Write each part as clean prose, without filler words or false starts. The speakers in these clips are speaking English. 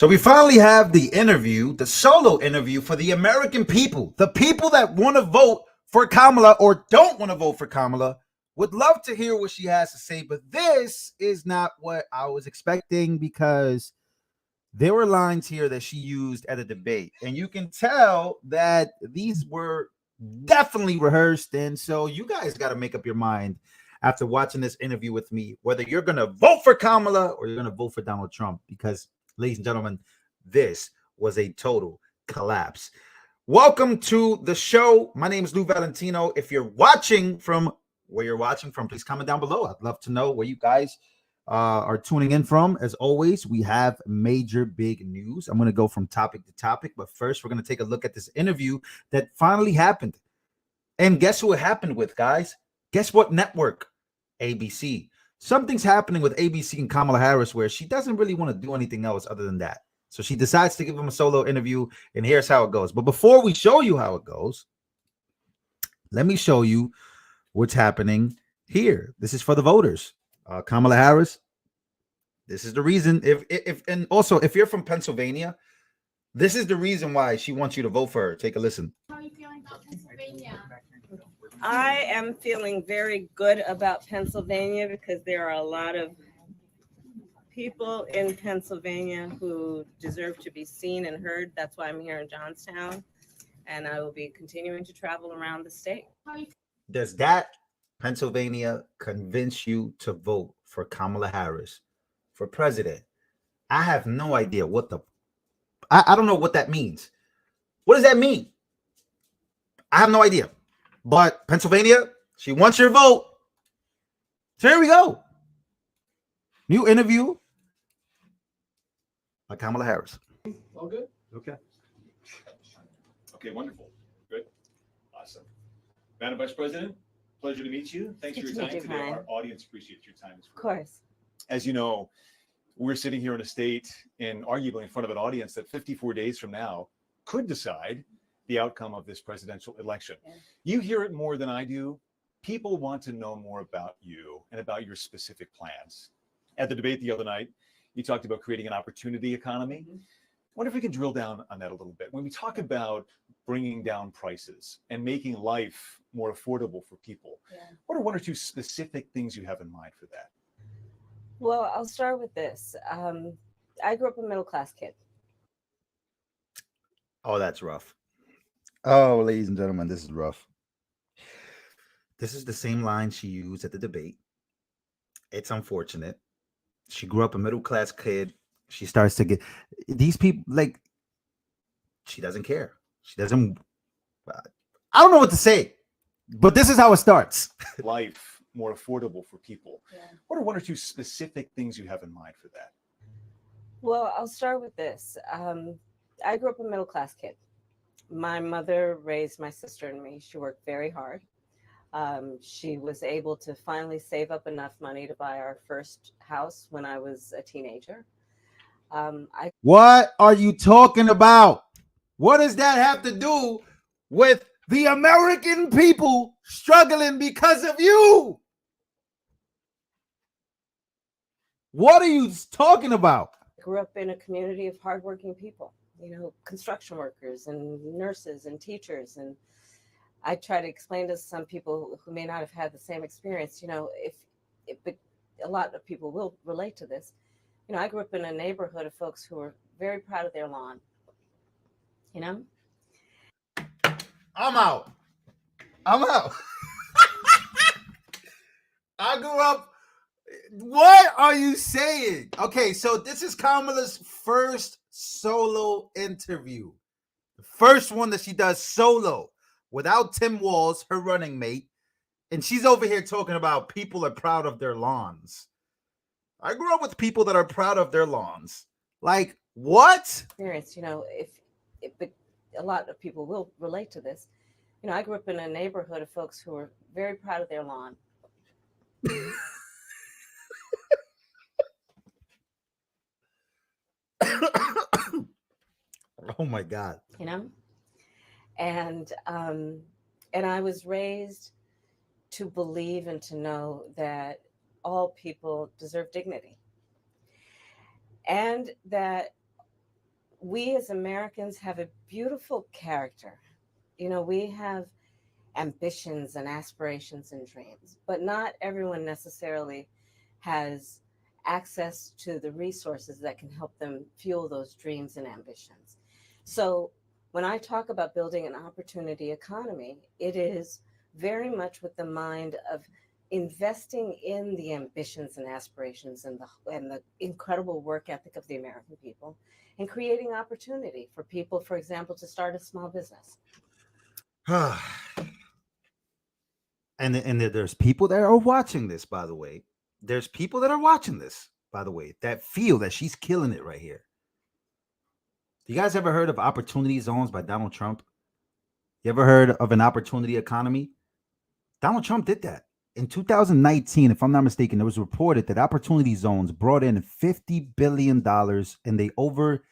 So we finally have the interview, the solo interview for the American people, the people that want to vote for Kamala or don't want to vote for Kamala. Would love to hear what she has to say, but this is not what I was expecting because there were lines here that she used at a debate, and you can tell that these were definitely rehearsed. And so you guys got to make up your mind after watching this interview with me, whether you're going to vote for Kamala or you're going to vote for Donald Trump, because ladies and gentlemen, this was a total collapse. Welcome to the show. My name is Lou Valentino. If you're watching from where you're watching from, please comment down below. I'd love to know where you guys are tuning in from. As always, we have major big news. I'm going to go from topic to topic, but first we're going to take a look at this interview that finally happened. And guess who it happened with, guys? Guess what network? ABC. Something's happening with ABC and Kamala Harris where she doesn't really want to do anything else other than that. So she decides to give him a solo interview, and here's how it goes. But before we show you how it goes, let me show you what's happening here. This is for the voters. Kamala Harris, this is the reason. And also, if you're from Pennsylvania, this is the reason why she wants you to vote for her. Take a listen. How are you feeling about Pennsylvania? I am feeling very good about Pennsylvania because there are a lot of people in Pennsylvania who deserve to be seen and heard. That's why I'm here in Johnstown, and I will be continuing to travel around the state. Does that Pennsylvania convince you to vote for Kamala Harris for president? I have no idea what I don't know what that means. What does that mean? I have no idea. But Pennsylvania, she wants your vote. So here we go. New interview by Kamala Harris. All good? Okay. Okay, wonderful. Good. Awesome. Madam Vice President, pleasure to meet you. Thanks for your Good to time meet you, today. Ryan. Our audience appreciates your time. Of course. As you know, we're sitting here in a state and arguably in front of an audience that 54 days from now could decide the outcome of this presidential election. Yeah. You hear it more than I do. People want to know more about you and about your specific plans. At the debate the other night, you talked about creating an opportunity economy. I wonder if we could drill down on that a little bit. When we talk about bringing down prices and making life more affordable for people, what are one or two specific things you have in mind for that? Well, I'll start with this. I grew up a middle-class kid. Oh, that's rough. Oh, ladies and gentlemen, this is rough. This is the same line she used at the debate. It's unfortunate. She grew up a middle-class kid. She starts to get these people, like, she doesn't care. She doesn't, I don't know what to say, but this is how it starts. Life more affordable for people. Yeah. What are one or two specific things you have in mind for that? Well, I'll start with this. I grew up a middle-class kid. My mother raised my sister and me. She worked very hard. She was able to finally save up enough money to buy our first house when I was a teenager. What are you talking about? What does that have to do with the American people struggling because of you? What are you talking about? I grew up in a community of hardworking people, you know, construction workers and nurses and teachers. And I try to explain to some people who may not have had the same experience, you know, but a lot of people will relate to this. You know, I grew up in a neighborhood of folks who were very proud of their lawn, you know? I'm out. I'm out. I grew up. What are you saying? Okay, so this is Kamala's first solo interview. The first one that she does solo without Tim Walz, her running mate. And she's over here talking about people are proud of their lawns. I grew up with people that are proud of their lawns. Like, what? Experience, you know, but a lot of people will relate to this. You know, I grew up in a neighborhood of folks who were very proud of their lawn. Oh my God. You know, and I was raised to believe and to know that all people deserve dignity, and that we as Americans have a beautiful character. We have ambitions and aspirations and dreams, but not everyone necessarily has access to the resources that can help them fuel those dreams and ambitions. So when I talk about building an opportunity economy, it is very much with the mind of investing in the ambitions and aspirations and the incredible work ethic of the American people, and creating opportunity for people, for example, to start a small business. And there's people that are watching this, by the way. There's people that are watching this, by the way, that feel that she's killing it right here. You guys ever heard of opportunity zones by Donald Trump? You ever heard of an opportunity economy? Donald Trump did that. In 2019, if I'm not mistaken, it was reported that opportunity zones brought in $50 billion and they over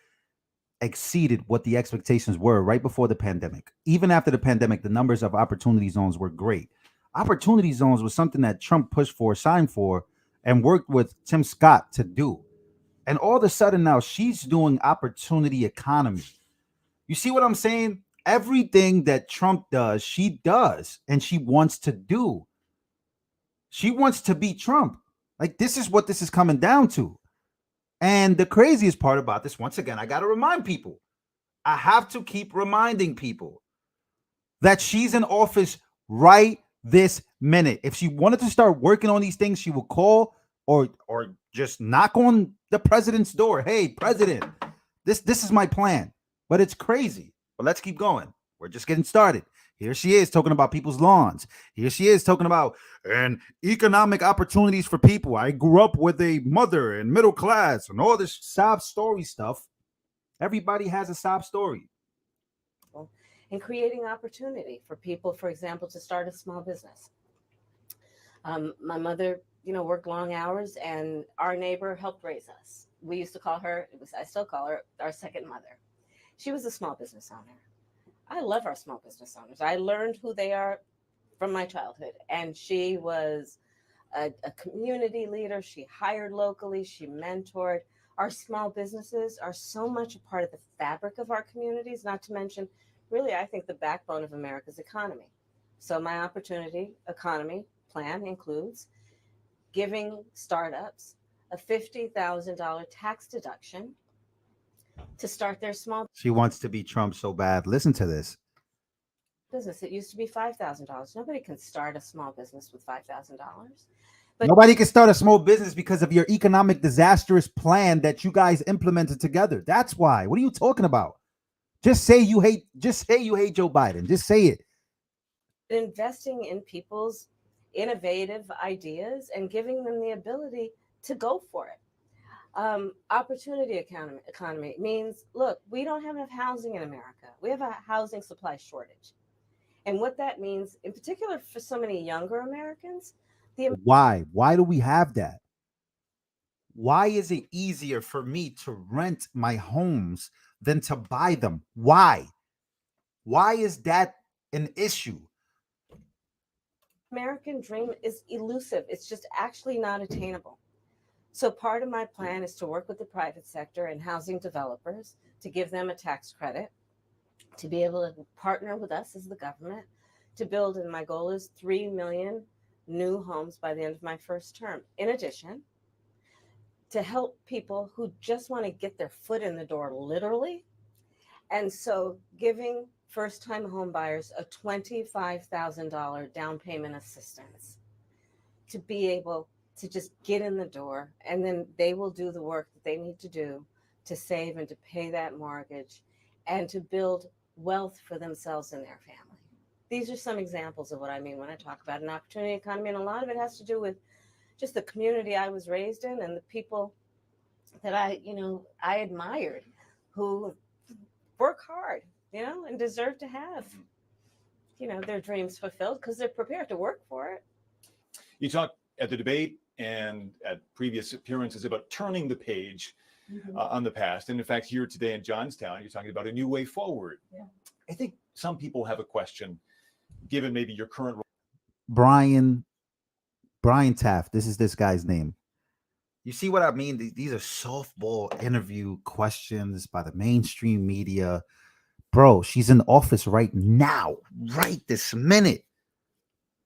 exceeded what the expectations were right before the pandemic. Even after the pandemic, the numbers of opportunity zones were great. Opportunity zones was something that Trump pushed for, signed for, and worked with Tim Scott to do. And all of a sudden now she's doing opportunity economy. You see what I'm saying? Everything that Trump does, she does, and she wants to do. She wants to be Trump. Like, this is what this is coming down to. And the craziest part about this, once again, I got to remind people. I have to keep reminding people that she's in office right this minute. If she wanted to start working on these things, she will call or just knock on the president's door. Hey, president, this is my plan. But it's crazy. But let's keep going. We're just getting started. Here she is talking about people's lawns. Here she is talking about and economic opportunities for people. I grew up with a mother and middle class and all this sob story stuff. Everybody has a sob story. And creating opportunity for people, for example, to start a small business. My mother, worked long hours, and our neighbor helped raise us. We used to call her, I still call her, our second mother. She was a small business owner. I love our small business owners. I learned who they are from my childhood, and she was a community leader. She hired locally. She mentored. Our small businesses are so much a part of the fabric of our communities, not to mention, really, I think, the backbone of America's economy. So my opportunity economy plan includes giving startups a $50,000 tax deduction to start their small She wants to be Trump so bad. Listen to this. business. It used to be $5,000. Nobody can start a small business with $5,000. Nobody can start a small business because of your economic disastrous plan that you guys implemented together. That's why. What are you talking about? Just say you hate Joe Biden. Just say it. Investing in people's innovative ideas and giving them the ability to go for it. Opportunity economy means, look, we don't have enough housing in America. We have a housing supply shortage. And what that means, in particular for so many younger Americans, Why do we have that? Why is it easier for me to rent my homes than to buy them? Why is that an issue? American dream is elusive. It's just actually not attainable. So part of my plan is to work with the private sector and housing developers to give them a tax credit, to be able to partner with us as the government to build, and my goal is 3 million new homes by the end of my first term. In addition, to help people who just want to get their foot in the door, literally. And so giving first-time home buyers a $25,000 down payment assistance to be able to just get in the door, and then they will do the work that they need to do to save and to pay that mortgage and to build wealth for themselves and their family. These are some examples of what I mean when I talk about an opportunity economy, and a lot of it has to do with just the community I was raised in and the people that I admired, who work hard, and deserve to have, their dreams fulfilled because they're prepared to work for it. You talked at the debate and at previous appearances about turning the page on the past. And in fact, here today in Johnstown, you're talking about a new way forward. Yeah. I think some people have a question, given maybe your current Brian Taft. This is this guy's name. You see what I mean? These are softball interview questions by the mainstream media. Bro, she's in office right now, right this minute.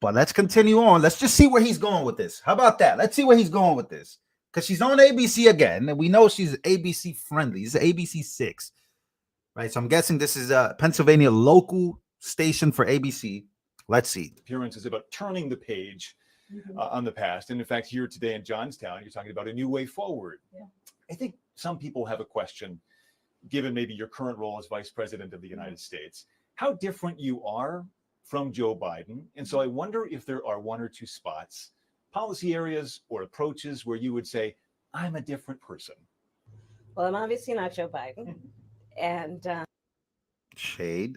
But let's continue on. Let's just see where he's going with this. How about that? Let's see where he's going with this. Because she's on ABC again, and we know she's ABC friendly. It's ABC 6, right? So I'm guessing this is a Pennsylvania local station for ABC. Let's see. Appearance is about turning the page on the past. And in fact, here today in Johnstown, you're talking about a new way forward. Yeah. I think some people have a question, given maybe your current role as Vice President of the United States, how different you are from Joe Biden. And so I wonder if there are one or two spots, policy areas or approaches where you would say, I'm a different person. Well, I'm obviously not Joe Biden. And shade.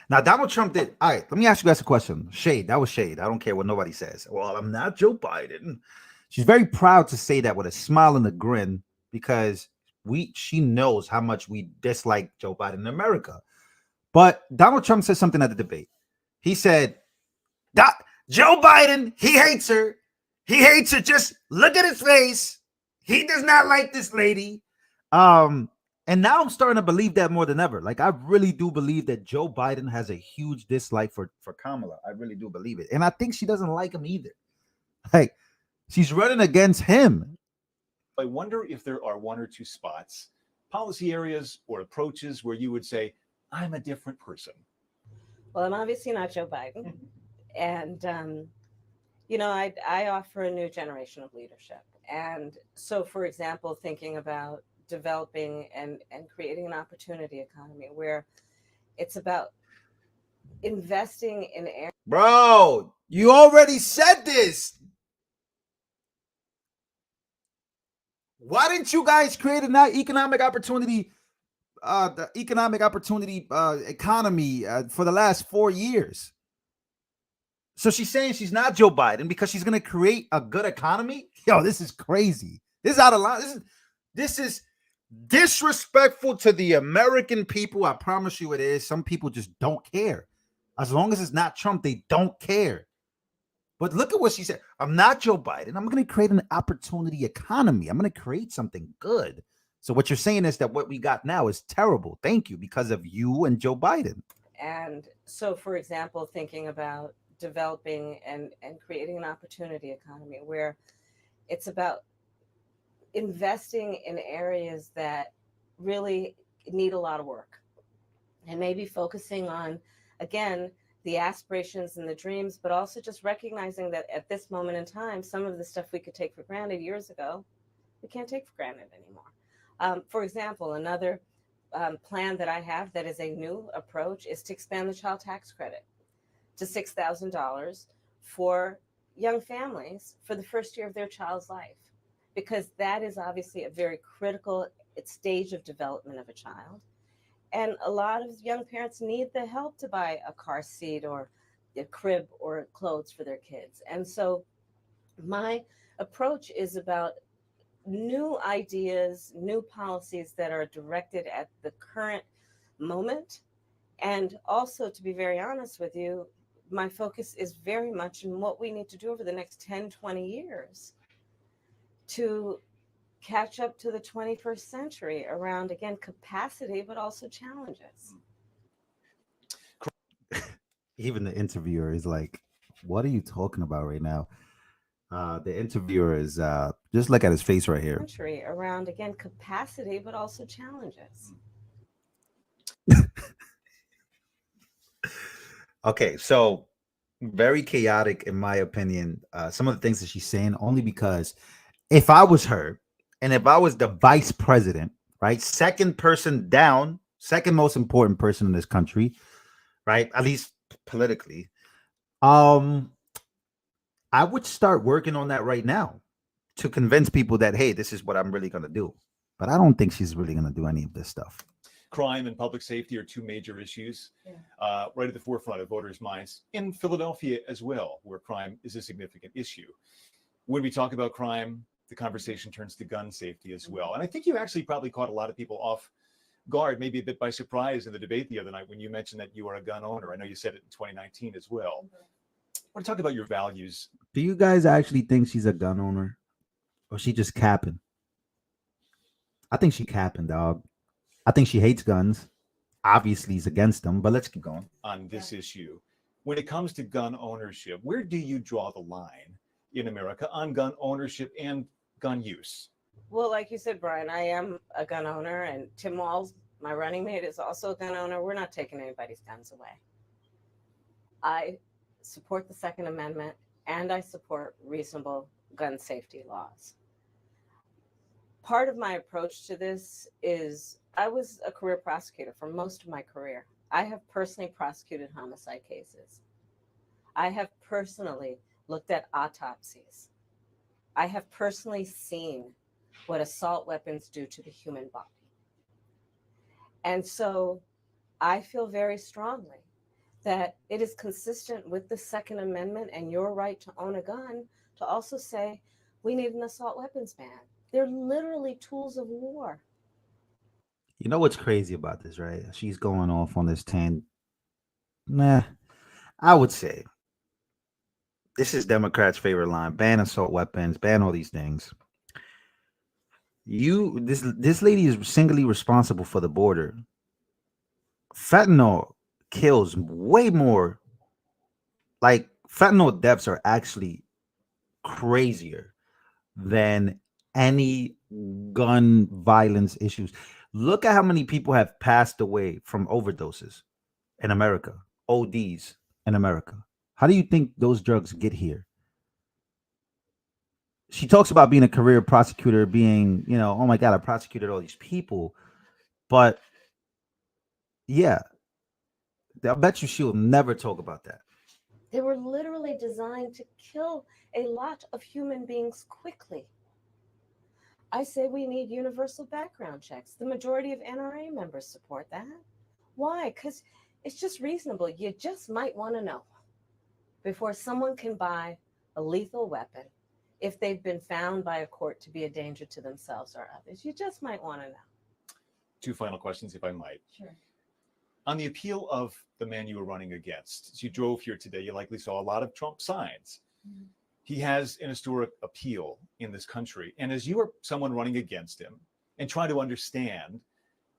Now, Donald Trump did. All right, let me ask you guys a question. Shade. That was shade. I don't care what nobody says. Well, I'm not Joe Biden. She's very proud to say that with a smile and a grin because she knows how much we dislike Joe Biden in America. But Donald Trump said something at the debate. He said, Joe Biden, he hates her. He hates her. Just look at his face. He does not like this lady. And now I'm starting to believe that more than ever. Like, I really do believe that Joe Biden has a huge dislike for Kamala. I really do believe it. And I think she doesn't like him either. Like, she's running against him. I wonder if there are one or two spots, policy areas or approaches where you would say, I'm a different person. Well, I'm obviously not Joe Biden. And, I offer a new generation of leadership. And so, for example, thinking about developing and creating an opportunity economy where it's about investing in areas. Bro, you already said this. Why didn't you guys create an economic opportunity, economy for the last 4 years? So she's saying she's not Joe Biden because she's going to create a good economy? Yo, this is crazy. This is out of line. This is disrespectful to the American people. I promise you it is. Some people just don't care. As long as it's not Trump, they don't care. But look at what she said. I'm not Joe Biden. I'm going to create an opportunity economy. I'm going to create something good. So what you're saying is that what we got now is terrible. Thank you, because of you and Joe Biden. And so, for example, thinking about developing and creating an opportunity economy where it's about investing in areas that really need a lot of work and maybe focusing on, again, the aspirations and the dreams, but also just recognizing that at this moment in time, some of the stuff we could take for granted years ago, we can't take for granted anymore. For example, another plan that I have that is a new approach is to expand the child tax credit to $6,000 for young families for the first year of their child's life, because that is obviously a very critical stage of development of a child. And a lot of young parents need the help to buy a car seat or a crib or clothes for their kids. And so my approach is about new ideas, new policies that are directed at the current moment. And also, to be very honest with you, my focus is very much in what we need to do over the next 10, 20 years to catch up to the 21st century around, again, capacity, but also challenges. Even the interviewer is like, what are you talking about right now? The interviewer is, just look at his face right here. Around, again, capacity, but also challenges. Okay, so very chaotic, in my opinion, some of the things that she's saying, only because if I was her, and if I was the vice president, right, second person down, second most important person in this country, right, at least politically, I would start working on that right now to convince people that, hey, this is what I'm really going to do. But I don't think she's really going to do any of this stuff. Crime and public safety are two major issues right at the forefront of voters' minds in Philadelphia as well, where crime is a significant issue. When we talk about crime, the conversation turns to gun safety as well. And I think you actually probably caught a lot of people off guard, maybe a bit by surprise in the debate the other night when you mentioned that you are a gun owner. I know you said it in 2019 as well. I want to talk about your values. Do you guys actually think she's a gun owner? Or she just capping? I think she capping, dog. I think she hates guns. Obviously, he's against them, but let's keep going. On this issue, when it comes to gun ownership, where do you draw the line in America on gun ownership and gun use? Well, like you said, Brian, I am a gun owner, and Tim Walls, my running mate, is also a gun owner. We're not taking anybody's guns away. I support the Second Amendment and I support reasonable gun safety laws. Part of my approach to this is I was a career prosecutor for most of my career. I have personally prosecuted homicide cases. I have personally looked at autopsies. I have personally seen what assault weapons do to the human body. And so I feel very strongly that it is consistent with the Second Amendment and your right to own a gun to also say we need an assault weapons ban. They're literally tools of war. You know what's crazy about this, right? She's going off on this tangent. Nah, I would say this is Democrats' favorite line: ban assault weapons, ban all these things. This lady is singly responsible for the border. Fentanyl kills way more. Like fentanyl deaths are actually crazier than any gun violence issues. Look at how many people have passed away from overdoses in America, ODs in America. How do you think those drugs get here? She talks about being a career prosecutor, being, oh my God, I prosecuted all these people. But yeah, I bet you she'll never talk about that. They were literally designed to kill a lot of human beings quickly. I say we need universal background checks. The majority of NRA members support that. Why? Because it's just reasonable. You just might want to know before someone can buy a lethal weapon if they've been found by a court to be a danger to themselves or others. You just might want to know. Two final questions, if I might. Sure. On the appeal of the man you were running against, as you drove here today, you likely saw a lot of Trump signs. Mm-hmm. He has an historic appeal in this country. And as you are someone running against him and trying to understand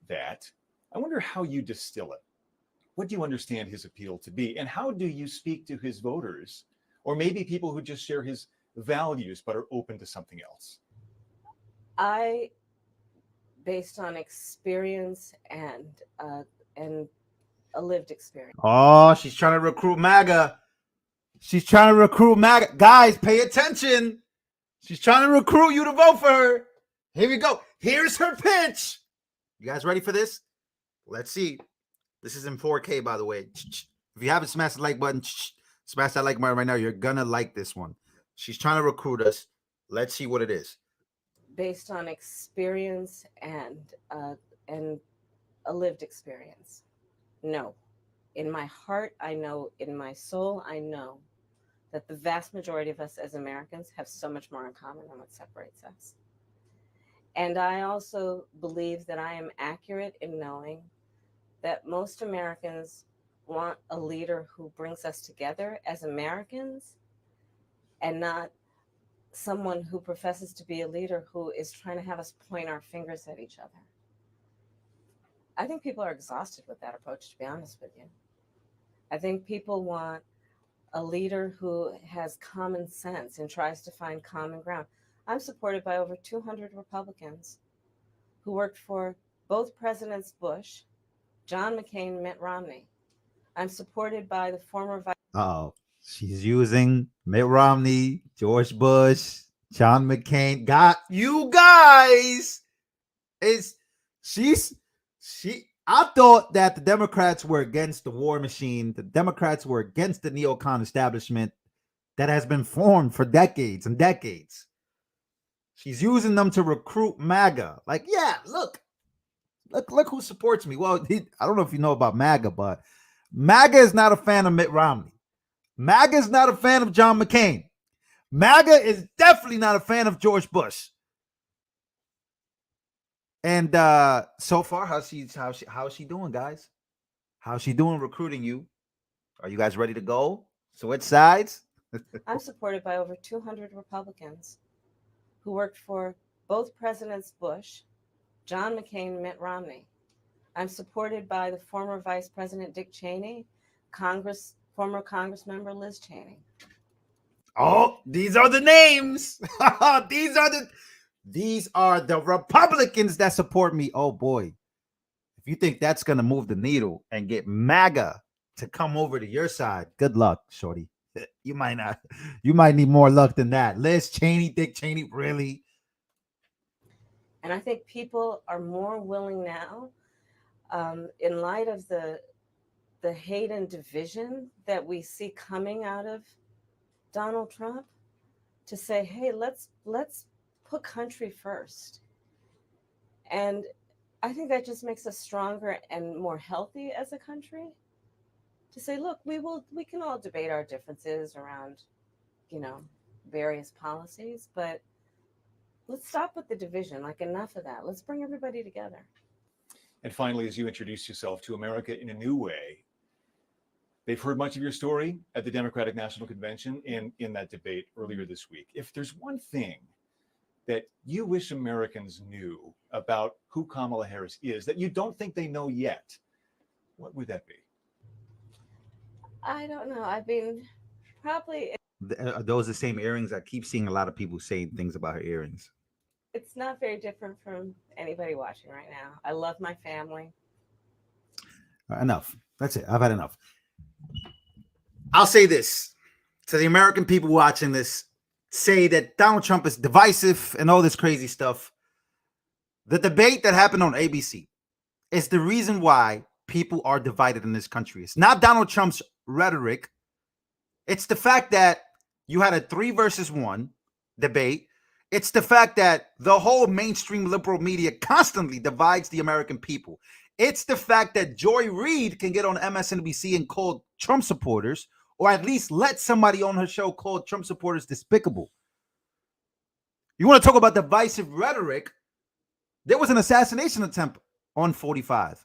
that, I wonder how you distill it. What do you understand his appeal to be? And how do you speak to his voters, or maybe people who just share his values but are open to something else? I, based on experience and a lived experience. Oh, she's trying to recruit MAGA. She's trying to recruit MAGA. Guys, pay attention. She's trying to recruit you to vote for her. Here we go. Here's her pitch. You guys ready for this? Let's see. This is in 4K, by the way. If you haven't smashed the like button, smash that like button right now. You're going to like this one. She's trying to recruit us. Let's see what it is. Based on experience and a lived experience. No. In my heart, I know. In my soul, I know that the vast majority of us as Americans have so much more in common than what separates us. And I also believe that I am accurate in knowing that most Americans want a leader who brings us together as Americans and not someone who professes to be a leader who is trying to have us point our fingers at each other. I think people are exhausted with that approach, to be honest with you. I think people want a leader who has common sense and tries to find common ground. I'm supported by over 200 Republicans who worked for both Presidents Bush, John McCain, and Mitt Romney. I'm supported by the former vice. Oh, she's using Mitt Romney, George Bush, John McCain. Got you guys. I thought that the Democrats were against the war machine. The Democrats were against the neocon establishment that has been formed for decades and decades. She's using them to recruit MAGA. Like, yeah, look who supports me. Well, I don't know if you know about MAGA, but MAGA is not a fan of Mitt Romney. MAGA is not a fan of John McCain. MAGA is definitely not a fan of George Bush. And so far, how's she doing, guys? How's she doing recruiting you? Are you guys ready to go? Switch sides? I'm supported by over 200 Republicans who worked for both Presidents Bush, John McCain, and Mitt Romney. I'm supported by the former Vice President Dick Cheney, former Congress member Liz Cheney. Oh, these are the names. These are the Republicans that support me. Oh boy. If you think that's gonna move the needle and get MAGA to come over to your side, good luck, shorty. You might not. You might need more luck than that. Liz Cheney, Dick Cheney, really? And I think people are more willing now, in light of the hate and division that we see coming out of Donald Trump, to say, hey, let's put country first. And I think that just makes us stronger and more healthy as a country, to say, look, we can all debate our differences around, various policies, but let's stop with the division. Like, enough of that. Let's bring everybody together. And finally, as you introduce yourself to America in a new way, they've heard much of your story at the Democratic National Convention and in that debate earlier this week. If there's one thing that you wish Americans knew about who Kamala Harris is that you don't think they know yet, what would that be? I don't know. I mean, probably Are those the same earrings? I keep seeing a lot of people saying things about her earrings. it's not very different from anybody watching right now. I love my family. Enough. That's it. I've had enough. I'll say this to the American people watching this: say that Donald Trump is divisive and all this crazy stuff. The debate that happened on ABC is the reason why people are divided in this country. It's not Donald Trump's rhetoric. It's the fact that you had a 3 versus 1 debate. It's the fact that the whole mainstream liberal media constantly divides the American people. It's the fact that Joy Reid can get on MSNBC and call Trump supporters, or at least let somebody on her show call Trump supporters despicable. You want to talk about divisive rhetoric? There was an assassination attempt on 45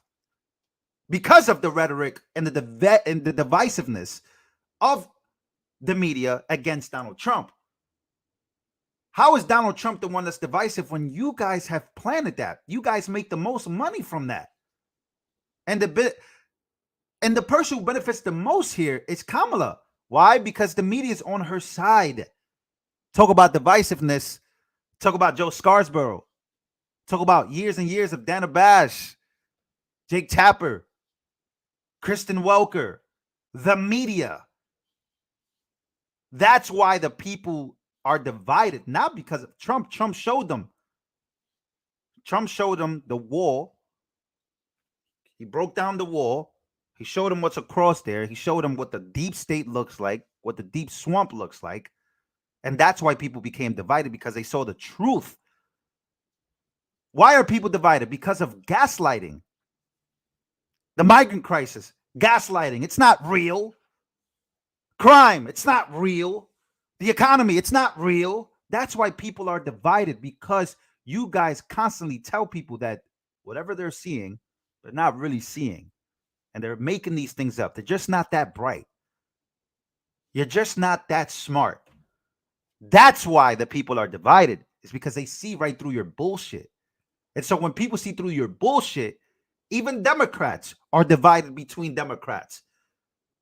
because of the rhetoric and the divisiveness of the media against Donald Trump. How is Donald Trump the one that's divisive when you guys have planted that? You guys make the most money from that. And the person who benefits the most here is Kamala. Why? Because the media is on her side. Talk about divisiveness. Talk about Joe Scarborough. Talk about years and years of Dana Bash, Jake Tapper, Kristen Welker, the media. That's why the people are divided, not because of Trump. Trump showed them. Trump showed them the wall. He broke down the wall. He showed them what's across there. He showed them what the deep state looks like, what the deep swamp looks like. And that's why people became divided, because they saw the truth. Why are people divided? Because of gaslighting. The migrant crisis, gaslighting. It's not real. Crime, it's not real. The economy, it's not real. That's why people are divided, because you guys constantly tell people that whatever they're seeing, they're not really seeing. And they're making these things up. They're just not that bright. You're just not that smart. That's why the people are divided. It's because they see right through your bullshit. And so when people see through your bullshit, even Democrats are divided between Democrats.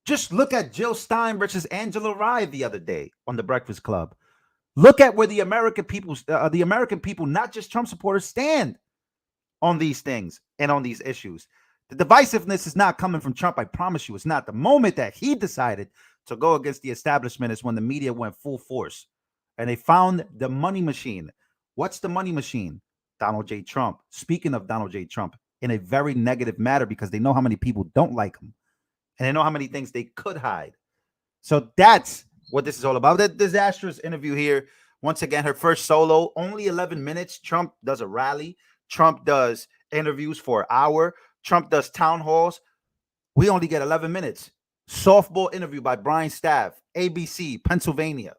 Just look at Jill Stein versus Angela Rye the other day on the Breakfast Club. Look at where the American people, not just Trump supporters, stand on these things and on these issues. The divisiveness is not coming from Trump. I promise you, it's not. The moment that he decided to go against the establishment is when the media went full force and they found the money machine. What's the money machine? Donald J. Trump. Speaking of Donald J. Trump, in a very negative matter, because they know how many people don't like him and they know how many things they could hide. So that's what this is all about. That disastrous interview here. Once again, her first solo, only 11 minutes. Trump does a rally. Trump does interviews for an hour. Trump does town halls. We only get 11 minutes. Softball interview by Brian Staff, ABC, Pennsylvania.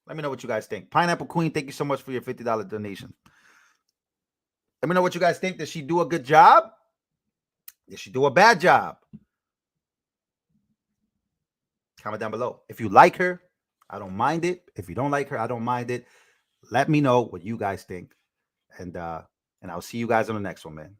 Let me know what you guys think. Pineapple Queen, thank you so much for your $50 donation. Let me know what you guys think. Did she do a good job? Did she do a bad job? Comment down below. If you like her, I don't mind it. If you don't like her, I don't mind it. Let me know what you guys think. And I'll see you guys on the next one, man.